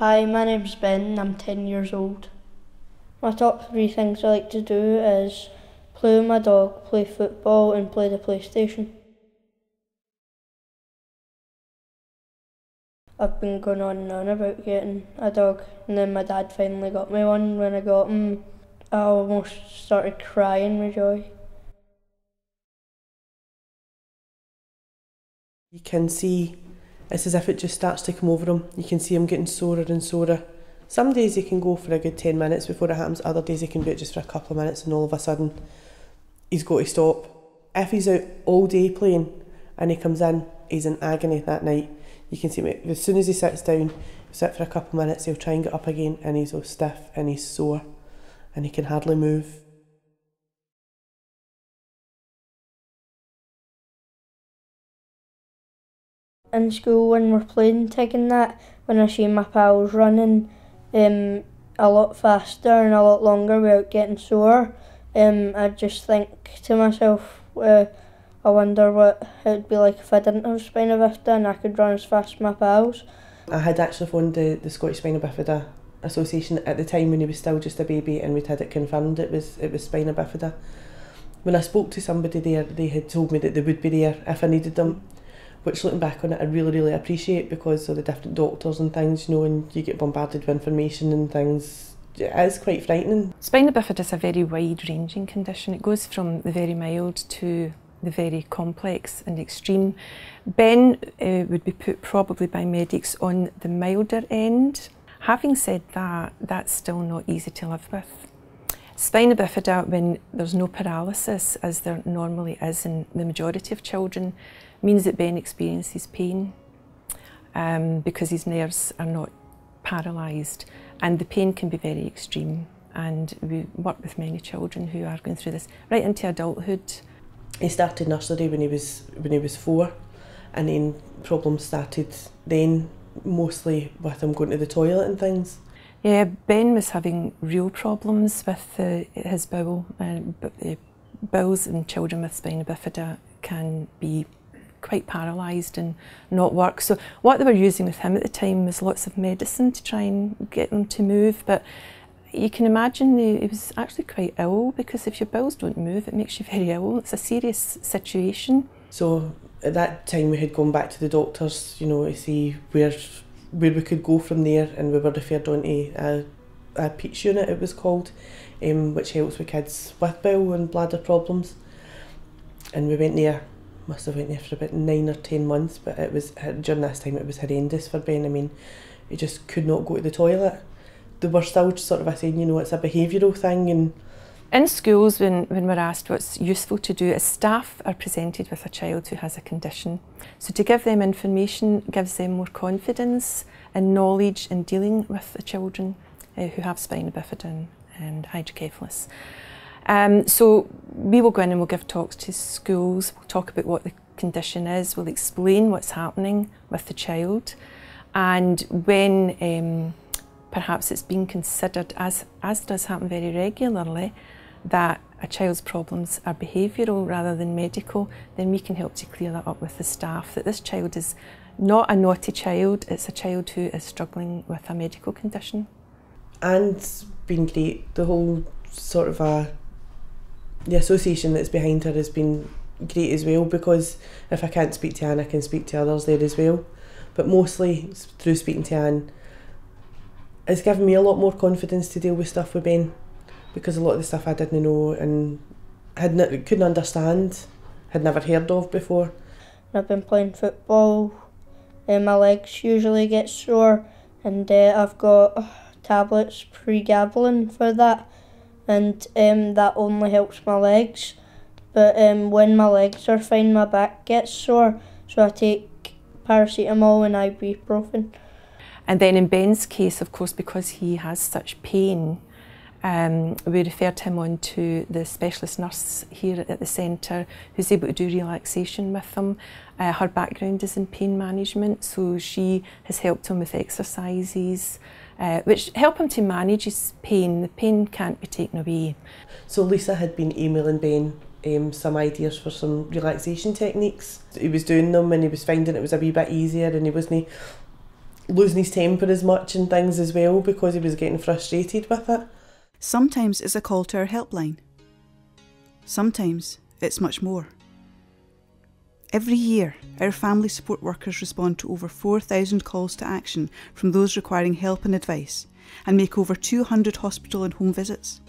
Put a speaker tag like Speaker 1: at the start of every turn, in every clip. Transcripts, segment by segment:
Speaker 1: Hi, my name's Ben and I'm 10 years old. My top 3 things I like to do is play with my dog, play football and play the PlayStation. I've been going on and on about getting a dog, and then my dad finally got me one. When I got him, I almost started crying with joy.
Speaker 2: You can see it's as if it just starts to come over him. You can see him getting sorer and sorer. Some days he can go for a good 10 minutes before it happens, other days he can do it just for a couple of minutes and all of a sudden he's got to stop. If he's out all day playing and he comes in, he's in agony that night. You can see him, as soon as he sits down, he'll sit for a couple of minutes, he'll try and get up again and he's all stiff and he's sore and he can hardly move.
Speaker 1: In school, when we're playing tag and that, when I see my pals running a lot faster and a lot longer without getting sore, I just think to myself, I wonder what it would be like if I didn't have spina bifida and I could run as fast as my pals.
Speaker 2: I had actually phoned the Scottish Spina Bifida Association at the time when he was still just a baby, and we'd had it confirmed it was spina bifida. When I spoke to somebody there, they had told me that they would be there if I needed them, which looking back on it I really appreciate because of the different doctors and things, you know, and you get bombarded with information and things. It is quite frightening.
Speaker 3: Spina bifida is a very wide-ranging condition. It goes from the very mild to the very complex and extreme. Ben would be put probably by medics on the milder end. Having said that, that's still not easy to live with. Spina bifida, when there's no paralysis, as there normally is in the majority of children, means that Ben experiences pain because his nerves are not paralysed, and the pain can be very extreme. And we work with many children who are going through this right into adulthood.
Speaker 2: He started nursery when he was 4, and then problems started then, mostly with him going to the toilet and things.
Speaker 3: Yeah, Ben was having real problems with his bowel. Bowels in children with spina bifida can be quite paralysed and not work. So what they were using with him at the time was lots of medicine to try and get him to move. But you can imagine he was actually quite ill, because if your bowels don't move, it makes you very ill. It's a serious situation.
Speaker 2: So at that time we had gone back to the doctors, you know, to see where we could go from there, and we were referred on to a PEACH unit, it was called, which helps with kids with bowel and bladder problems. And we went there, must have went there for about 9 or 10 months, but it was, during this time it was horrendous for Ben. I mean, he just could not go to the toilet. They were still sort of saying, you know, it's a behavioural thing. And
Speaker 3: in schools, when we're asked what's useful to do, is staff are presented with a child who has a condition. So to give them information gives them more confidence and knowledge in dealing with the children who have spina bifida and hydrocephalus. So we will go in and we'll give talks to schools, we'll talk about what the condition is, we'll explain what's happening with the child, and when perhaps it's being considered, as does happen very regularly, that a child's problems are behavioural rather than medical, then we can help to clear that up with the staff, that this child is not a naughty child, it's a child who is struggling with a medical condition.
Speaker 2: And it's been great, the whole sort of the association that's behind her has been great as well, because if I can't speak to Anne, I can speak to others there as well. But mostly through speaking to Anne, it's given me a lot more confidence to deal with stuff with Ben, because a lot of the stuff I didn't know and couldn't understand, had never heard of before.
Speaker 1: I've been playing football, my legs usually get sore, and I've got tablets, pregabalin for that, and that only helps my legs. But when my legs are fine, my back gets sore, so I take paracetamol and ibuprofen.
Speaker 3: And then in Ben's case, of course, because he has such pain, we referred him on to the specialist nurse here at the centre, who's able to do relaxation with him. Her background is in pain management, so she has helped him with exercises, which help him to manage his pain. The pain can't be taken away.
Speaker 2: So Lisa had been emailing Ben some ideas for some relaxation techniques. He was doing them and he was finding it was a wee bit easier, and he wasn't losing his temper as much and things as well because he was getting frustrated with it.
Speaker 4: Sometimes it's a call to our helpline. Sometimes it's much more. Every year, our family support workers respond to over 4,000 calls to action from those requiring help and advice, and make over 200 hospital and home visits.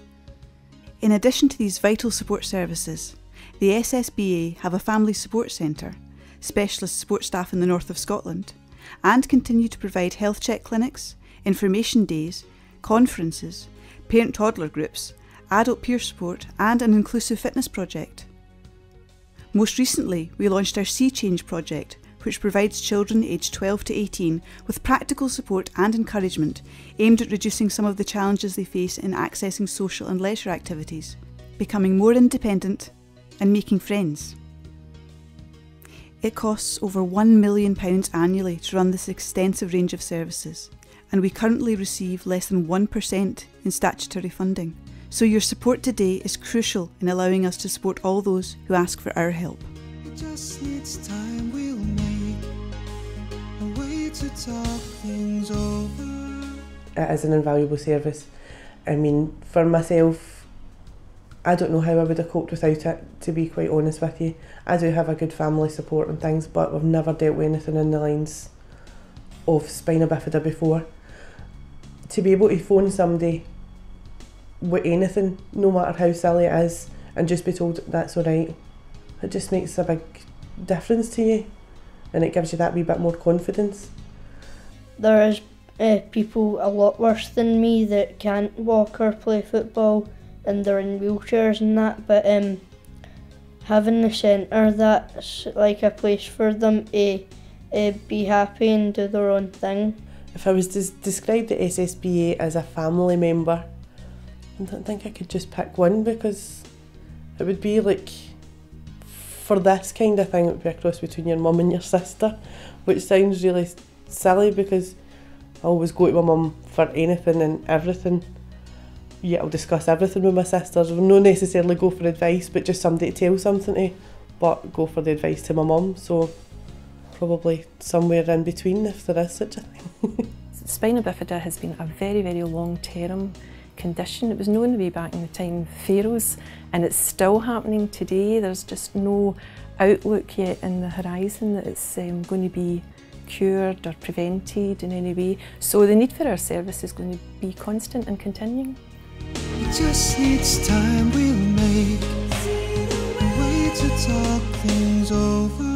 Speaker 4: In addition to these vital support services, the SSBA have a family support centre, specialist support staff in the north of Scotland, and continue to provide health check clinics, information days, conferences, parent-toddler groups, adult peer support, and an inclusive fitness project. Most recently, we launched our Sea Change project, which provides children aged 12 to 18 with practical support and encouragement aimed at reducing some of the challenges they face in accessing social and leisure activities, becoming more independent and making friends. It costs over £1 million annually to run this extensive range of services, and we currently receive less than 1% in statutory funding. So your support today is crucial in allowing us to support all those who ask for our help.
Speaker 5: It just needs time, we'll make a way to talk things over.
Speaker 2: It is an invaluable service. I mean, for myself, I don't know how I would have coped without it, to be quite honest with you. I do have a good family support and things, but I've never dealt with anything in the lines of spina bifida before. To be able to phone somebody with anything, no matter how silly it is, and just be told that's alright, it just makes a big difference to you, and it gives you that wee bit more confidence.
Speaker 1: There is people a lot worse than me that can't walk or play football and they're in wheelchairs and that, but having the centre, that's like a place for them to be happy and do their own thing.
Speaker 2: If I was to describe the SSBA as a family member, I don't think I could just pick one, because it would be like, for this kind of thing, it would be a cross between your mum and your sister, which sounds really silly because I always go to my mum for anything and everything. Yeah, I'll discuss everything with my sisters. I will not necessarily go for advice, but just somebody to tell something to, but go for the advice to my mum, so probably somewhere in between if there is such a thing.
Speaker 3: Spina bifida has been a very, very long-term condition. It was known way back in the time of Pharaohs, and it's still happening today. There's just no outlook yet in the horizon that it's going to be cured or prevented in any way. So the need for our service is going to be constant and continuing.
Speaker 5: It just needs time, we'll make a way to talk things over.